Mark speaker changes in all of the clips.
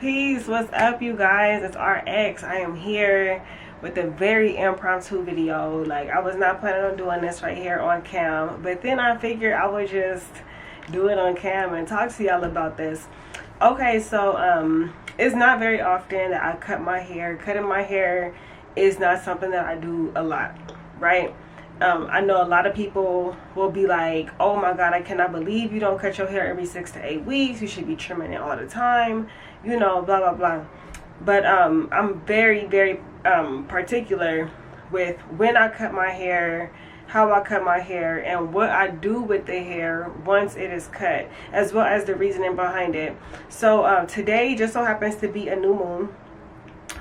Speaker 1: Peace, what's up you guys? It's RX. I am here with a very impromptu video. Like, I was not planning on doing this right here on cam, but then I figured I would just do it on cam and talk to y'all about this. Okay, so it's not very often that I cut my hair. Cutting my hair is not something that I do a lot, right? I know a lot of people will be like, oh my god, I cannot believe you don't cut your hair every 6 to 8 weeks. You should be trimming it all the time, you know, blah blah blah. But I'm very particular with when I cut my hair, how I cut my hair, and what I do with the hair once it is cut, as well as the reasoning behind it. So today just so happens to be a new moon.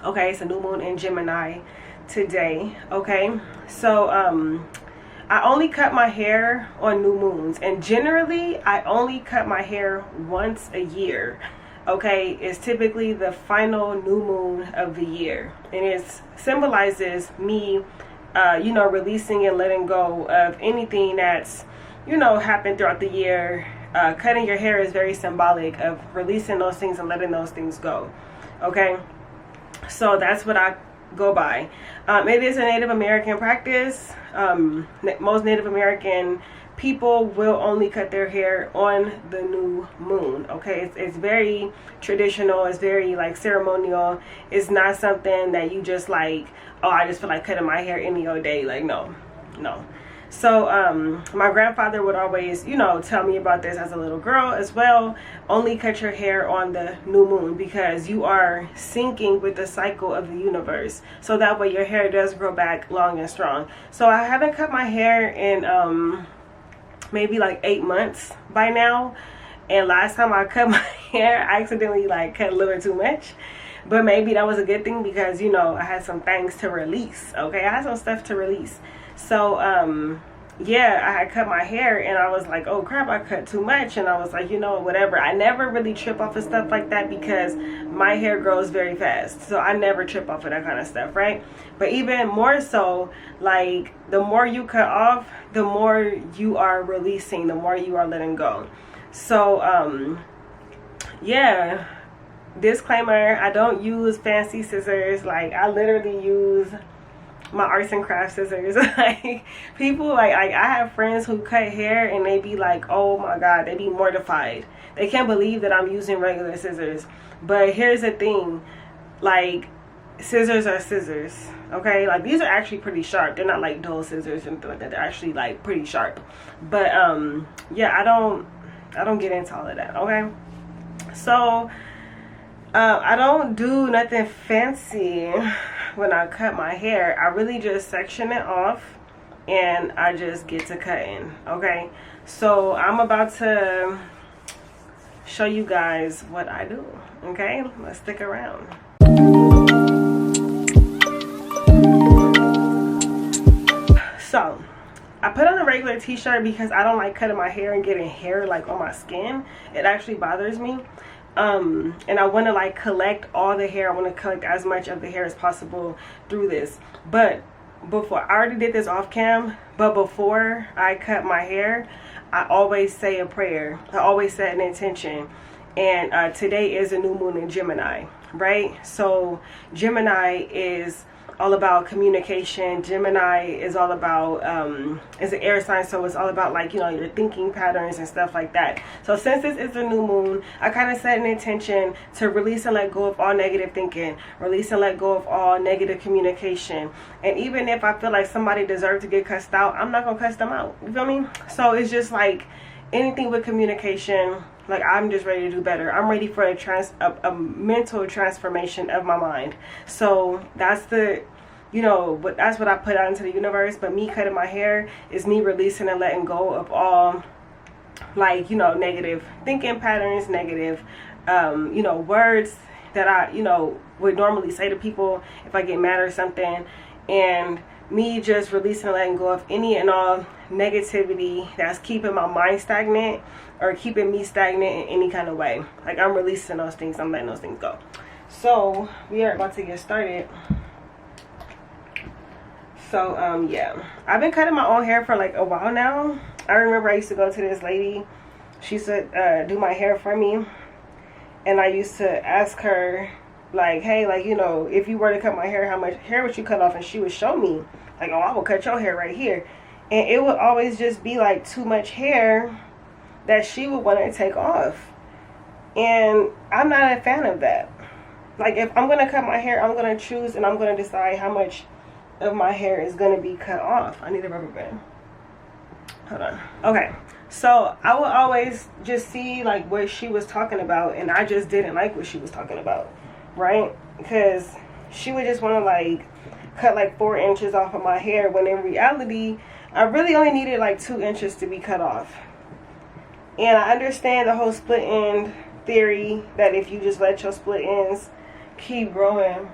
Speaker 1: Okay, it's a new moon in Gemini today. Okay, so I only cut my hair on new moons, and generally I only cut my hair once a year. Okay, it's typically the final new moon of the year, and it symbolizes me you know, releasing and letting go of anything that's, you know, happened throughout the year. Cutting your hair is very symbolic of releasing those things and letting those things go. Okay, so that's what I go by. It is a Native American practice. Most Native American people will only cut their hair on the new moon. Okay, it's very traditional. It's very like ceremonial. It's not something that you just like, oh, I just feel like cutting my hair any old day. Like, no. So my grandfather would always, you know, tell me about this as a little girl as well. Only cut your hair on the new moon, because you are syncing with the cycle of the universe, so that way your hair does grow back long and strong. So I haven't cut my hair in maybe like 8 months by now, and last time I cut my hair I accidentally like cut a little too much, but maybe that was a good thing, because, you know, I had some things to release. Okay, I had some stuff to release. So yeah, I had cut my hair and I was like, oh crap, I cut too much. And I was like, you know, whatever. I never really trip off of stuff like that because my hair grows very fast, so I never trip off of that kind of stuff, right? But even more so, like, the more you cut off, the more you are releasing, the more you are letting go. So yeah, disclaimer, I don't use fancy scissors. Like, I literally use my arts and crafts scissors. Like, people, like I have friends who cut hair and they be like, oh my god, they be mortified. They can't believe that I'm using regular scissors. But here's the thing, like, scissors are scissors. Okay, like, these are actually pretty sharp. They're not like dull scissors and like that. They're actually like pretty sharp. But yeah, I don't get into all of that. Okay, so I don't do nothing fancy when I cut my hair. I really just section it off and I just get to cutting. Okay, so I'm about to show you guys what I do. Okay, let's stick around. So I put on a regular t-shirt because I don't like cutting my hair and getting hair like on my skin. It actually bothers me. And I want to like collect all the hair. I want to collect as much of the hair as possible through this. But before, I already did this off cam, but before I cut my hair, I always say a prayer. I always set an intention. And today is a new moon in Gemini, right? So Gemini is all about communication. Gemini is all about it's an air sign, so it's all about, like, you know, your thinking patterns and stuff like that. So since this is a new moon, I kind of set an intention to release and let go of all negative thinking, release and let go of all negative communication. And even if I feel like somebody deserves to get cussed out, I'm not gonna cuss them out. You feel me? So it's just like anything with communication. Like, I'm just ready to do better. I'm ready for a mental transformation of my mind. So that's the, you know, but that's what I put out into the universe. But me cutting my hair is me releasing and letting go of all, like, you know, negative thinking patterns, negative, you know, words that I, you know, would normally say to people if I get mad or something. And me just releasing and letting go of any and all negativity that's keeping my mind stagnant or keeping me stagnant in any kind of way. Like, I'm releasing those things. I'm letting those things go. So we are about to get started. So yeah, I've been cutting my own hair for like a while now. I remember I used to go to this lady. She used to do my hair for me, And I used to ask her, like, hey, like, you know, if you were to cut my hair, how much hair would you cut off? And she would show me, like, oh, I will cut your hair right here. And it would always just be like too much hair that she would want to take off. And I'm not a fan of that. Like, if I'm going to cut my hair, I'm going to choose and I'm going to decide how much of my hair is going to be cut off. I need a rubber band. Hold on. Okay. So I would always just see like what she was talking about, and I just didn't like what she was talking about, right? Because she would just want to like cut like 4 inches off of my hair, when in reality I really only needed like 2 inches to be cut off. And I understand the whole split end theory, that if you just let your split ends keep growing,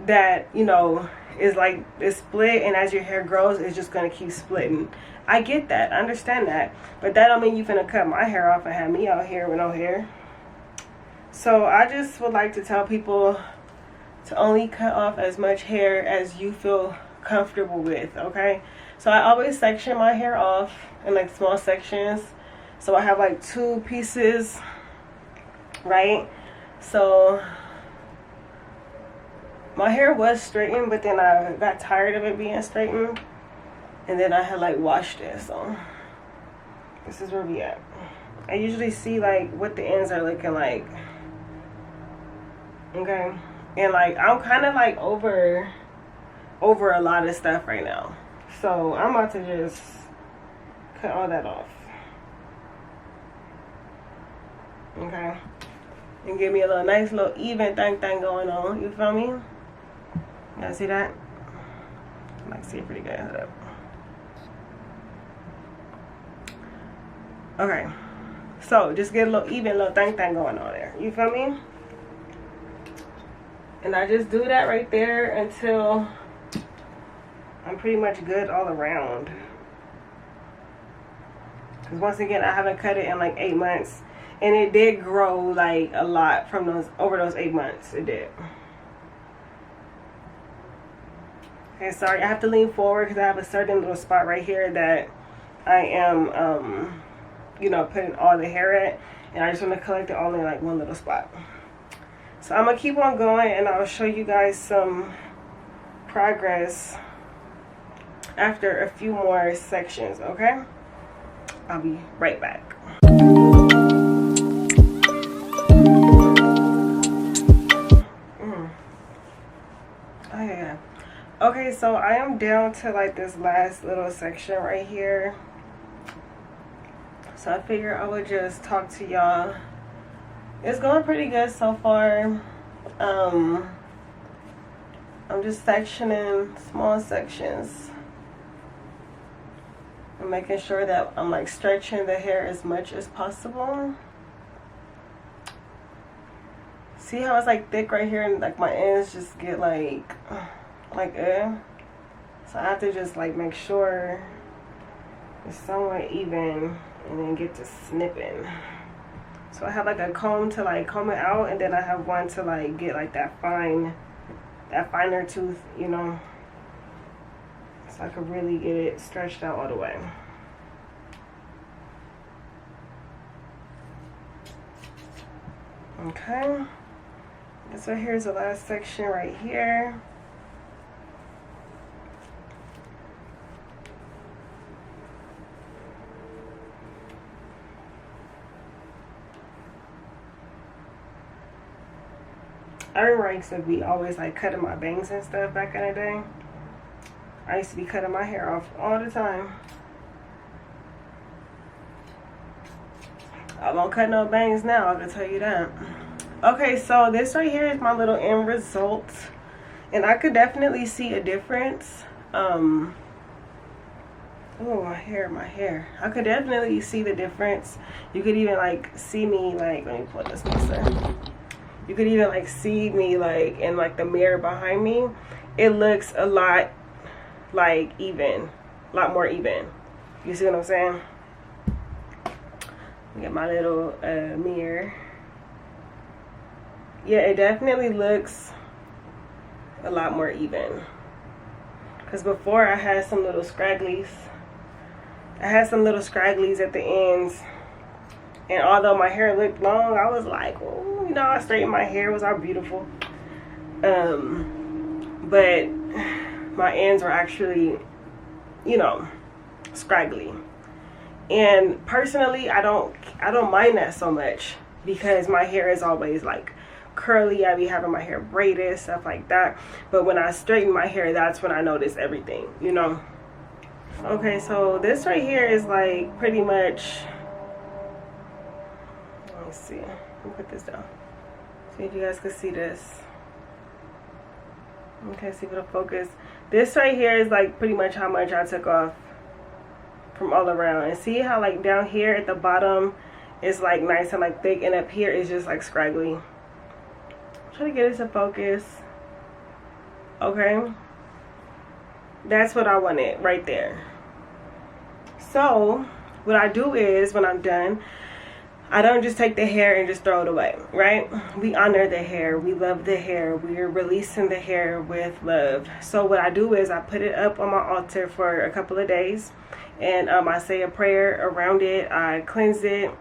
Speaker 1: that, you know, is like it's split, and as your hair grows it's just going to keep splitting. I get that, I understand that, but that don't mean you finna cut my hair off and have me out here with no hair. So I just would like to tell people to only cut off as much hair as you feel comfortable with, okay? So I always section my hair off in like small sections, so I have like 2 pieces, right? So my hair was straightened, but then I got tired of it being straightened, and then I had like washed it. So this is where we at. I usually see like what the ends are looking like, okay? And like I'm kind of like over a lot of stuff right now, so I'm about to just cut all that off, okay? And give me a little nice little even thing going on, you feel me? Y'all see that? I might see it pretty good. Hold up. Okay, so just get a little even little thing going on there, you feel me? And I just do that right there until I'm pretty much good all around. Because once again, I haven't cut it in like 8 months, and it did grow like a lot from over those 8 months. It did. Okay, sorry, I have to lean forward because I have a certain little spot right here that I am you know, putting all the hair at, and I just want to collect it all in like one little spot. So I'm gonna keep on going, and I'll show you guys some progress after a few more sections, okay? I'll be right back. Okay, so I am down to like this last little section right here. So I figure I would just talk to y'all. It's going pretty good so far. I'm just sectioning small sections. I'm making sure that I'm like stretching the hair as much as possible. See how it's like thick right here, and like my ends just get like so I have to just like make sure it's somewhat even, and then get to snipping. So I have like a comb to like comb it out, and then I have one to like get like that finer tooth, you know, so I could really get it stretched out all the way. Okay, so here's the last section right here. I remember I used to be always like cutting my bangs and stuff back in the day. I used to be cutting my hair off all the time. I won't cut no bangs now, I can tell you that. Okay, so this right here is my little end result, and I could definitely see a difference. Oh, my hair. I could definitely see the difference. You could even like see me like, let me pull this closer. You could even like see me like in like the mirror behind me. It looks a lot like even, a lot more even. You see what I'm saying? Get my little mirror. Yeah, it definitely looks a lot more even. Because before I had some little scragglies. I had some little scragglies at the ends, And although my hair looked long, I was like, oh, you know, I straightened my hair. It was all beautiful. But my ends were actually, you know, scraggly. And personally, I don't mind that so much, because my hair is always like curly. I be having my hair braided, stuff like that. But when I straighten my hair, that's when I notice everything, you know. Okay, so this right here is like pretty much, let me see, let me put this down, see if you guys can see this. Okay, see if it'll focus. This right here is like pretty much how much I took off from all around. And see how like down here at the bottom is like nice and like thick, and up here is just like scraggly. Try to get it to focus. Okay, that's what I wanted right there. So what I do is, when I'm done, I don't just take the hair and just throw it away, right? We honor the hair. We love the hair. We're releasing the hair with love. So what I do is I put it up on my altar for a couple of days, and I say a prayer around it. I cleanse it,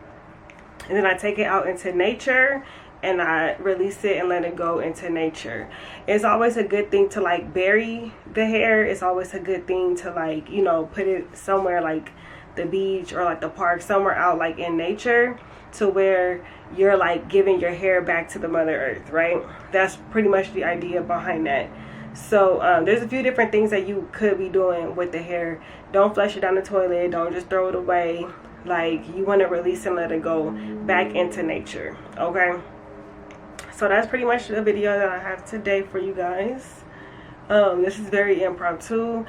Speaker 1: and then I take it out into nature, and I release it and let it go into nature. It's always a good thing to like bury the hair. It's always a good thing to like, you know, put it somewhere like the beach or like the park, somewhere out like in nature, to where you're like giving your hair back to the Mother Earth, right? That's pretty much the idea behind that. So there's a few different things that you could be doing with the hair. Don't flush it down the toilet. Don't just throw it away. Like, you want to release and let it go back into nature, okay? So that's pretty much the video that I have today for you guys. This is very impromptu.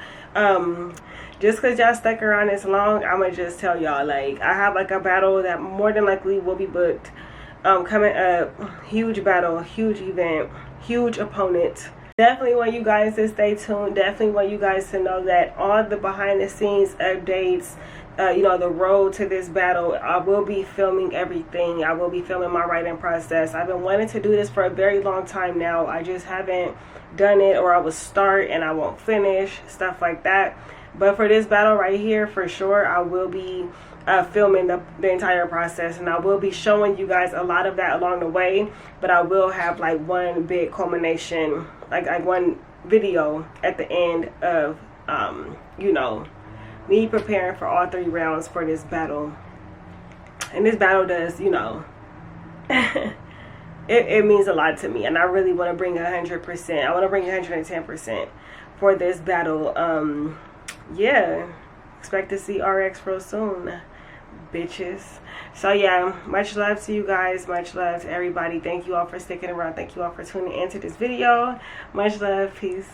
Speaker 1: Just because y'all stuck around this long, I'm gonna just tell y'all, like, I have like a battle that more than likely will be booked coming up. Huge battle, huge event, huge opponent. Definitely want you guys to stay tuned. Definitely want you guys to know that all the behind the scenes updates, you know, the road to this battle, I will be filming everything. I will be filming my writing process. I've been wanting to do this for a very long time now. I just haven't done it, or I will start and I won't finish, stuff like that. But for this battle right here, for sure, I will be filming the entire process, and I will be showing you guys a lot of that along the way. But I will have like one big culmination, like one video at the end of you know, me preparing for all 3 rounds for this battle. And this battle does, you know, it means a lot to me, and I really want to bring 100%. I want to bring 110% for this battle. Yeah, expect to see RX real soon, bitches. So yeah, much love to you guys, much love to everybody. Thank you all for sticking around. Thank you all for tuning into this video. Much love. Peace.